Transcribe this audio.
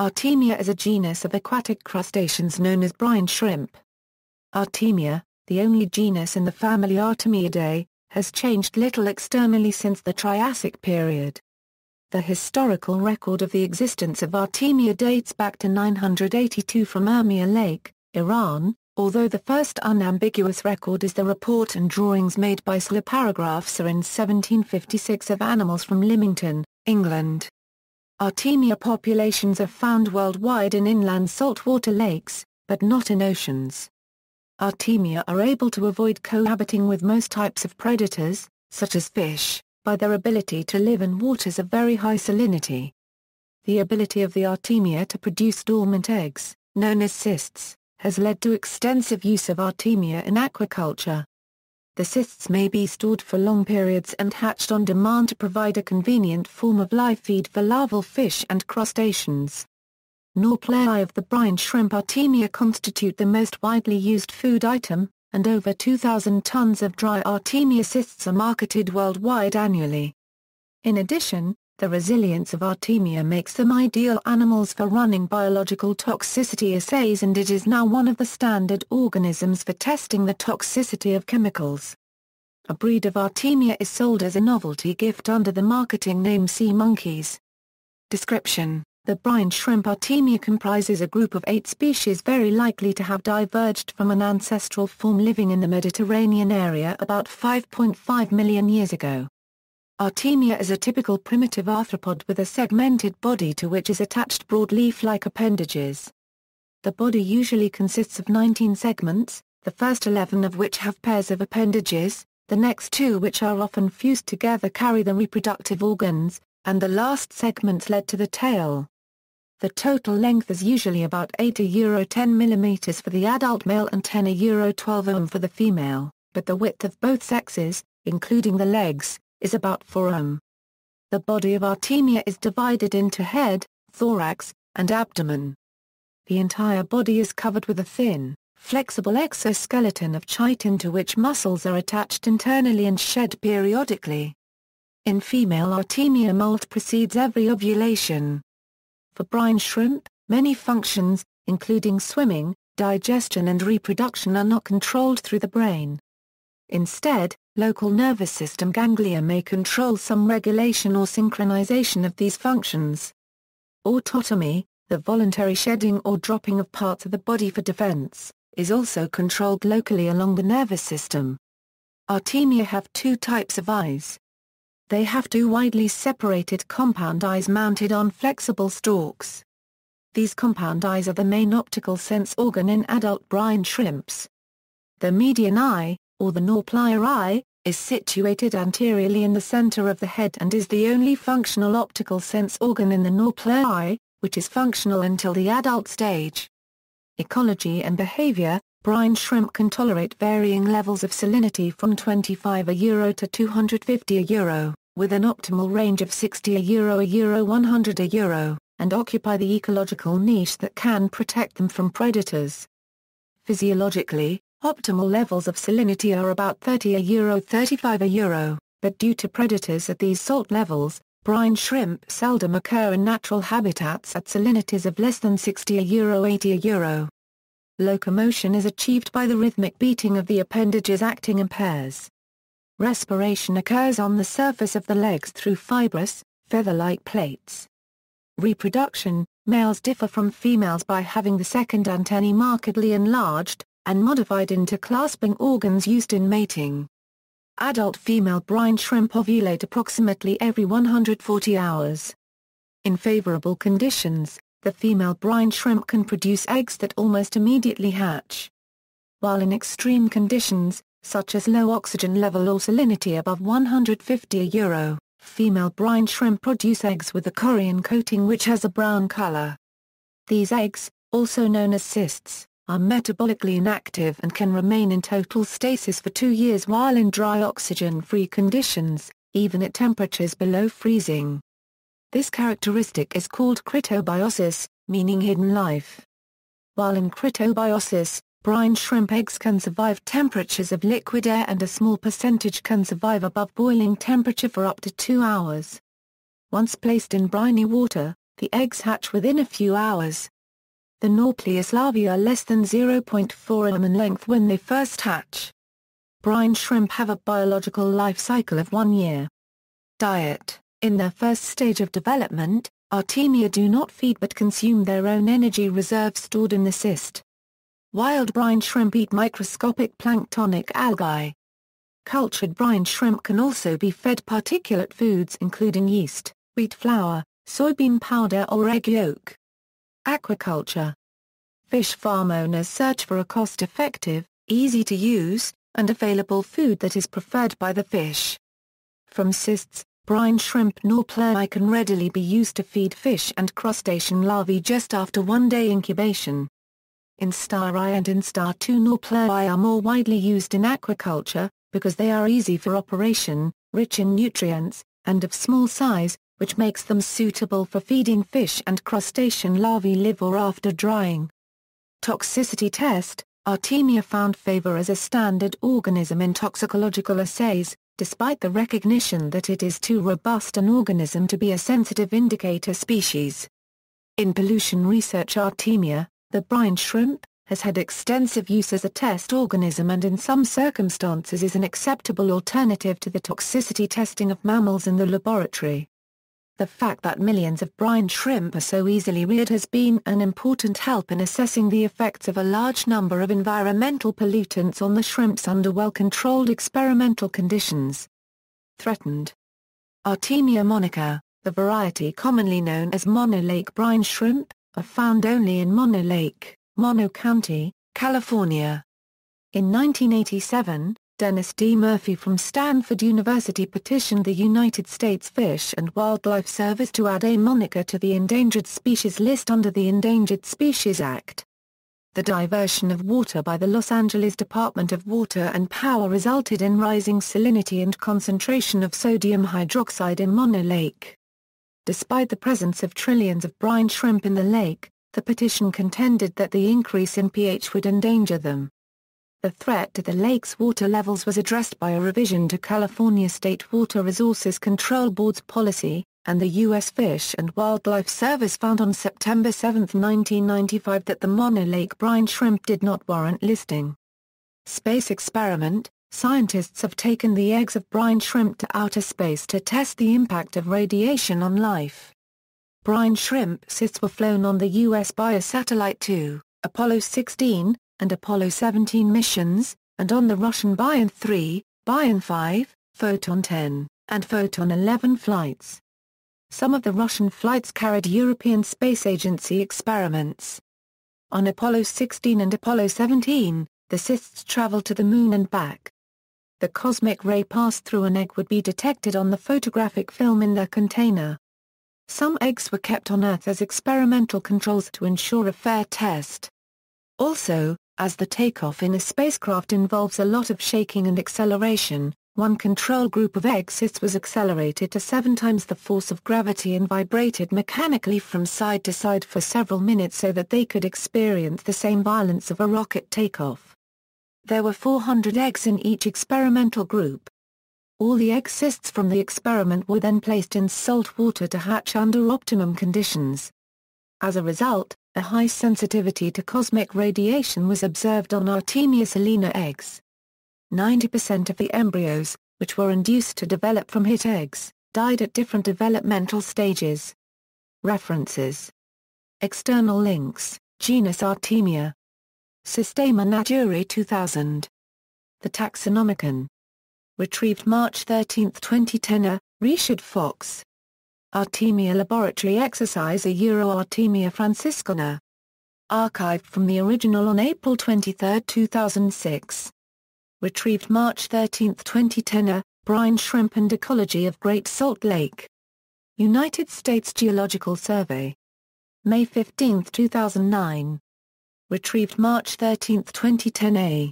Artemia is a genus of aquatic crustaceans known as brine shrimp. Artemia, the only genus in the family Artemiidae, has changed little externally since the Triassic period. The historical record of the existence of Artemia dates back to 982 from Urmia Lake, Iran, although the first unambiguous record is the report and drawings made by Schlösser in 1756 of animals from Lymington, England. Artemia populations are found worldwide in inland saltwater lakes, but not in oceans. Artemia are able to avoid cohabiting with most types of predators, such as fish, by their ability to live in waters of very high salinity. The ability of the Artemia to produce dormant eggs, known as cysts, has led to extensive use of Artemia in aquaculture. The cysts may be stored for long periods and hatched on demand to provide a convenient form of live feed for larval fish and crustaceans. Nauplii of the brine shrimp Artemia constitute the most widely used food item, and over 2,000 tons of dry Artemia cysts are marketed worldwide annually. In addition, the resilience of Artemia makes them ideal animals for running biological toxicity assays, and it is now one of the standard organisms for testing the toxicity of chemicals. A breed of Artemia is sold as a novelty gift under the marketing name sea monkeys. Description: the brine shrimp Artemia comprises a group of 8 species very likely to have diverged from an ancestral form living in the Mediterranean area about 5.5 million years ago. Artemia is a typical primitive arthropod with a segmented body to which is attached broad leaf-like appendages. The body usually consists of 19 segments, the first 11 of which have pairs of appendages, the next 2 which are often fused together carry the reproductive organs, and the last segments lead to the tail. The total length is usually about 8 to 10 mm for the adult male and 10 to 12 mm for the female, but the width of both sexes, including the legs, is about 4 mm. The body of Artemia is divided into head, thorax, and abdomen. The entire body is covered with a thin, flexible exoskeleton of chitin to which muscles are attached internally and shed periodically. In female Artemia molt precedes every ovulation. For brine shrimp, many functions, including swimming, digestion and reproduction, are not controlled through the brain. Instead, local nervous system ganglia may control some regulation or synchronization of these functions. Autotomy, the voluntary shedding or dropping of parts of the body for defense, is also controlled locally along the nervous system. Artemia have 2 types of eyes. They have 2 widely separated compound eyes mounted on flexible stalks. These compound eyes are the main optical sense organ in adult brine shrimps. The median eye, or the Nauplii eye, is situated anteriorly in the center of the head and is the only functional optical sense organ in the Nauplii, which is functional until the adult stage. Ecology and behavior: brine shrimp can tolerate varying levels of salinity from 25 euro to 250 euro, with an optimal range of 60 euro 100 euro, and occupy the ecological niche that can protect them from predators. Physiologically, optimal levels of salinity are about 30 euro 35 euro, but due to predators at these salt levels, brine shrimp seldom occur in natural habitats at salinities of less than 60 euro 80 euro. Locomotion is achieved by the rhythmic beating of the appendages acting in pairs. Respiration occurs on the surface of the legs through fibrous, feather-like plates. Reproduction: males differ from females by having the second antennae markedly enlarged, and modified into clasping organs used in mating. Adult female brine shrimp ovulate approximately every 140 hours. In favorable conditions, the female brine shrimp can produce eggs that almost immediately hatch. While in extreme conditions, such as low oxygen level or salinity above 150 euro, female brine shrimp produce eggs with a chorion coating which has a brown color. These eggs, also known as cysts, are metabolically inactive and can remain in total stasis for 2 years while in dry oxygen-free conditions, even at temperatures below freezing. This characteristic is called cryptobiosis, meaning hidden life. While in cryptobiosis, brine shrimp eggs can survive temperatures of liquid air and a small percentage can survive above boiling temperature for up to 2 hours. Once placed in briny water, The eggs hatch within a few hours. The Nauplii larvae are less than 0.4 mm in length when they first hatch. Brine shrimp have a biological life cycle of 1 year. Diet: in their first stage of development, Artemia do not feed but consume their own energy reserves stored in the cyst. Wild brine shrimp eat microscopic planktonic algae. Cultured brine shrimp can also be fed particulate foods including yeast, wheat flour, soybean powder or egg yolk. Aquaculture: fish farm owners search for a cost-effective, easy-to-use, and available food that is preferred by the fish. From cysts, brine shrimp Nauplii can readily be used to feed fish and crustacean larvae just after 1-day incubation. Instar I and Instar II Nauplii are more widely used in aquaculture, because they are easy for operation, rich in nutrients, and of small size, which makes them suitable for feeding fish and crustacean larvae live or after drying. Toxicity test: Artemia found favor as a standard organism in toxicological assays, despite the recognition that it is too robust an organism to be a sensitive indicator species. In pollution research, Artemia, the brine shrimp, has had extensive use as a test organism and in some circumstances is an acceptable alternative to the toxicity testing of mammals in the laboratory. The fact that millions of brine shrimp are so easily reared has been an important help in assessing the effects of a large number of environmental pollutants on the shrimps under well-controlled experimental conditions. Threatened: Artemia monica, the variety commonly known as Mono Lake brine shrimp, are found only in Mono Lake, Mono County, California. In 1987, Dennis D. Murphy from Stanford University petitioned the United States Fish and Wildlife Service to add a moniker to the endangered species list under the Endangered Species Act. The diversion of water by the Los Angeles Department of Water and Power resulted in rising salinity and concentration of sodium hydroxide in Mono Lake. Despite the presence of trillions of brine shrimp in the lake, the petition contended that the increase in pH would endanger them. The threat to the lake's water levels was addressed by a revision to California State Water Resources Control Board's policy, and the U.S. Fish and Wildlife Service found on September 7, 1995 that the Mono Lake brine shrimp did not warrant listing. Space experiment: scientists have taken the eggs of brine shrimp to outer space to test the impact of radiation on life. Brine shrimp cysts were flown on the U.S. Biosatellite 2, Apollo 16, and Apollo 17 missions, and on the Russian Bion 3, Bion 5, Photon 10, and Photon 11 flights. Some of the Russian flights carried European Space Agency experiments. On Apollo 16 and Apollo 17, the cysts traveled to the Moon and back. The cosmic ray passed through an egg would be detected on the photographic film in their container. Some eggs were kept on Earth as experimental controls to ensure a fair test. Also, as the takeoff in a spacecraft involves a lot of shaking and acceleration, one control group of egg cysts was accelerated to 7 times the force of gravity and vibrated mechanically from side to side for several minutes so that they could experience the same violence of a rocket takeoff. There were 400 eggs in each experimental group. All the egg cysts from the experiment were then placed in salt water to hatch under optimum conditions. As a result, a high sensitivity to cosmic radiation was observed on Artemia salina eggs. 90% of the embryos, which were induced to develop from hit eggs, died at different developmental stages. References: External links: Genus Artemia. Systema Naturae 2000. The Taxonomicon. Retrieved March 13, 2010. Richard Fox. Artemia Laboratory Exercise Artemia franciscana. Archived from the original on April 23, 2006. Retrieved March 13, 2010. Brine Shrimp and Ecology of Great Salt Lake. United States Geological Survey. May 15, 2009. Retrieved March 13, 2010. A.